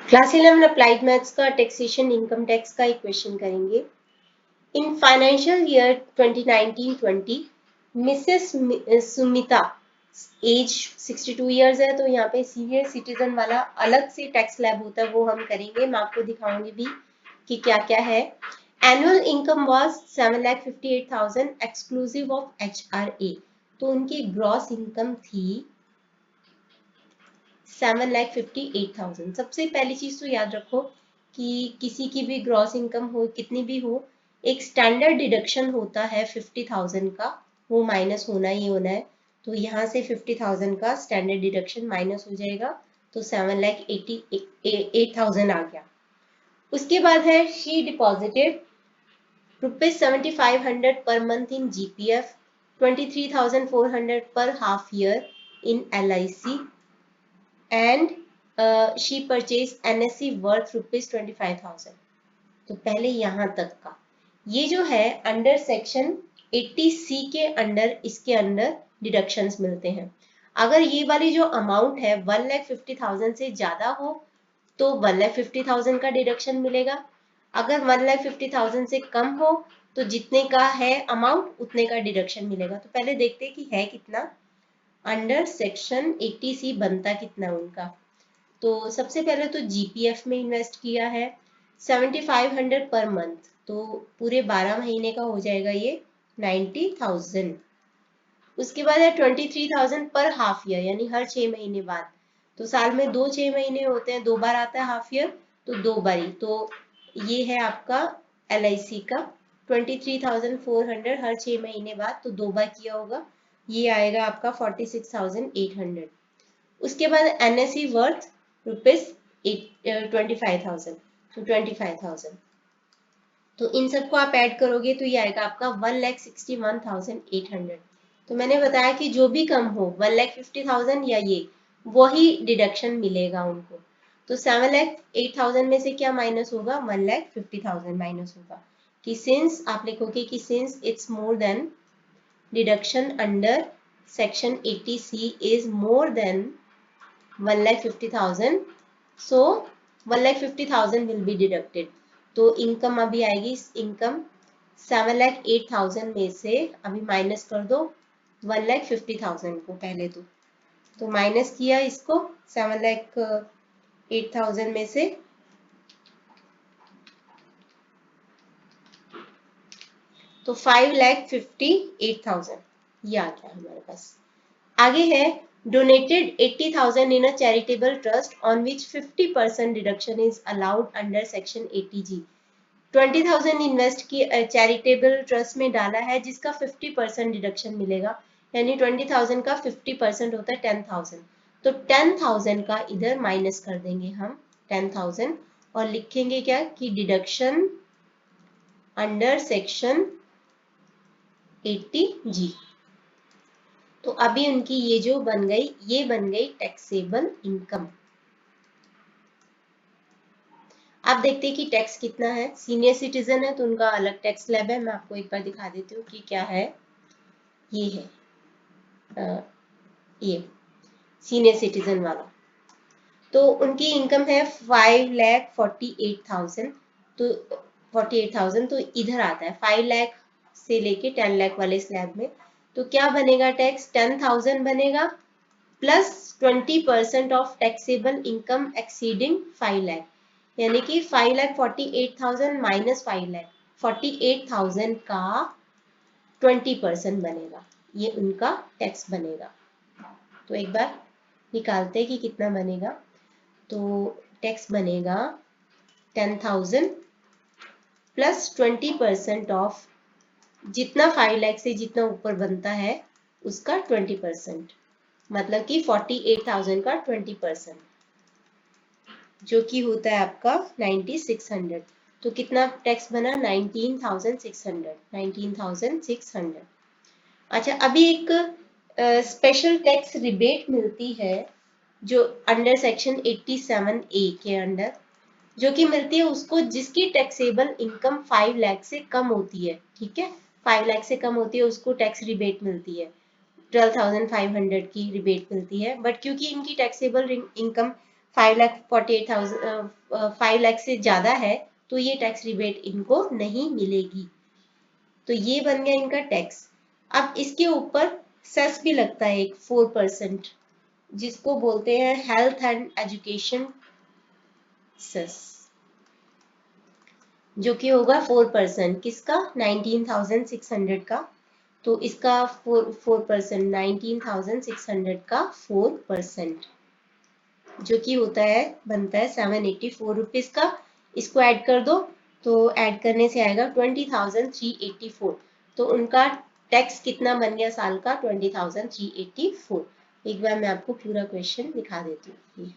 Class 11 applied maths का taxation income tax का एक क्वेश्चन करेंगे। In financial year 2019-20 Mrs Sumita age 62 years है, तो यहाँ पे सीनियर सिटीजन वाला अलग से टैक्स स्लैब होता है, वो हम करेंगे। मैं आपको दिखाऊंगी भी कि क्या क्या है। Annual income was 7,58,000 exclusive of HRA, तो उनकी ग्रॉस इनकम थी 7,58,000। सबसे पहली चीज तो याद रखो कि किसी की भी ग्रॉस इनकम हो, कितनी भी हो, एक स्टैंडर्ड डिडक्शन होता है 50,000 का, वो माइनस होना ही होना है। तो यहाँ से 50,000 का स्टैंडर्ड डिडक्शन माइनस हो जाएगा, तो 7,88,000 आ गया। उसके बाद है she deposited ₹7,500 per month in GPF, 23,400 per half year in LIC, and she purchased NSE worth ₹25,000। तो पहले यहाँ तक का ये जो है अंडर सेक्शन 80C के अंडर, इसके अंडर डिडक्शंस मिलते हैं। अगर ये वाली जो अमाउंट है 1,50,000 से ज्यादा हो तो 1,50,000 का डिडक्शन मिलेगा। अगर 1,50,000 से कम हो तो जितने का है अमाउंट उतने का डिडक्शन मिलेगा। तो पहले देखते हैं कि है कितना, अंडर सेक्शन 80C बनता कितना उनका। तो सबसे पहले तो जीपीएफ में इन्वेस्ट किया है 7,500 पर मंथ, तो पूरे 12 महीने का हो जाएगा ये 90,000। उसके बाद है 23,000 पर हाफ ईयर, यानी हर 6 महीने बाद। तो साल में 6 महीने होते हैं, 2 बार आता है हाफ ईयर, तो 2 बारी। तो ये है आपका LIC का 23,400 हर 6 महीने बाद, तो 2 बार किया होगा, ये आएगा आपका 46,800। उसके बाद NSE वर्थ ₹25,000, तो 25,000। तो इन सबको आप ऐड करोगे तो ये आएगा आपका 1,61,800। तो मैंने बताया कि जो भी कम हो 1,50,000 या ये, वही डिडक्शन मिलेगा उनको। तो 7,08,000 में से क्या माइनस होगा, 1,50,000 माइनस होगा। कि सिंस आप लिखोगे कि since it's more than deduction under section 80C is more than 1,50,000, so 1,50,000 will be deducted। तो इनकम अभी आएगी, इनकम 7,08,000 में से अभी माइनस कर दो 1,50,000 को पहले तो माइनस किया इसको 7,08,000 में से, तो 5,58,000 ये आ गया हमारे पास। आगे है donated 80,000 in a charitable trust on which 50% deduction is allowed under section 80G। 20,000 invest की चैरिटेबल ट्रस्ट में डाला है जिसका 50% डिडक्शन मिलेगा, यानी 20,000 का 50% होता है 10,000। तो 10,000 का इधर माइनस कर देंगे हम 10,000 और लिखेंगे क्या कि डिडक्शन अंडर सेक्शन 80G। तो अभी उनकी ये जो बन गई, ये बन गई टैक्सेबल इनकम। आप देखते हैं कि टैक्स कितना है, सीनियर सिटीजन है तो उनका अलग टैक्स स्लैब है। मैं आपको एक बार दिखा देती हूँ कि क्या है। ये है ये सीनियर सिटीजन वाला, तो उनकी इनकम है 5,48,000। तो 48,000 तो इधर आता है 5 लाख से लेके 10 लाख वाले स्लैब में। तो क्या बनेगा टैक्स, 10,000 बनेगा plus 20% of taxable income exceeding 5 lakh, यानी कि 5,48,000 माइनस 5 लाख, 48,000 का 20% बनेगा, ये उनका टैक्स बनेगा। तो एक बार निकालते हैं कि कितना बनेगा। तो टैक्स बनेगा 10,000 प्लस 20% ऑफ जितना 5 लाख से जितना ऊपर बनता है उसका 20%, मतलब कि 48,000 का 20%, जो कि होता है आपका 9,600। तो कितना टैक्स बना, 19,600, 19,600। अच्छा, अभी एक स्पेशल टैक्स रिबेट मिलती है जो अंडर सेक्शन 87A के अंडर, जो कि मिलती है उसको जिसकी टैक्सेबल इनकम 5 लाख से कम होती है। ठीक है, 5 लाख से कम होती है उसको टैक्स रिबेट मिलती है, 12,500 की रिबेट मिलती है। बट क्योंकि इनकी टैक्सेबल इनकम 5 लाख से ज़्यादा है तो ये टैक्स रिबेट इनको नहीं मिलेगी। तो ये बन गया इनका टैक्स। अब इसके ऊपर सेस भी लगता है एक 4%, जिसको बोलते हैं हेल्थ एंड एजुकेशन सेस, जो कि होगा 4%। किसका? 19,600 का। तो इसका 4%, 19,600 का 4%, जो कि होता है, बनता है 784 रुपीज का। इसको ऐड कर दो तो ऐड करने से आएगा 20,384। तो उनका टैक्स कितना बन गया साल का? 20,384। एक बार मैं आपको पूरा क्वेश्चन दिखा देती हूँ।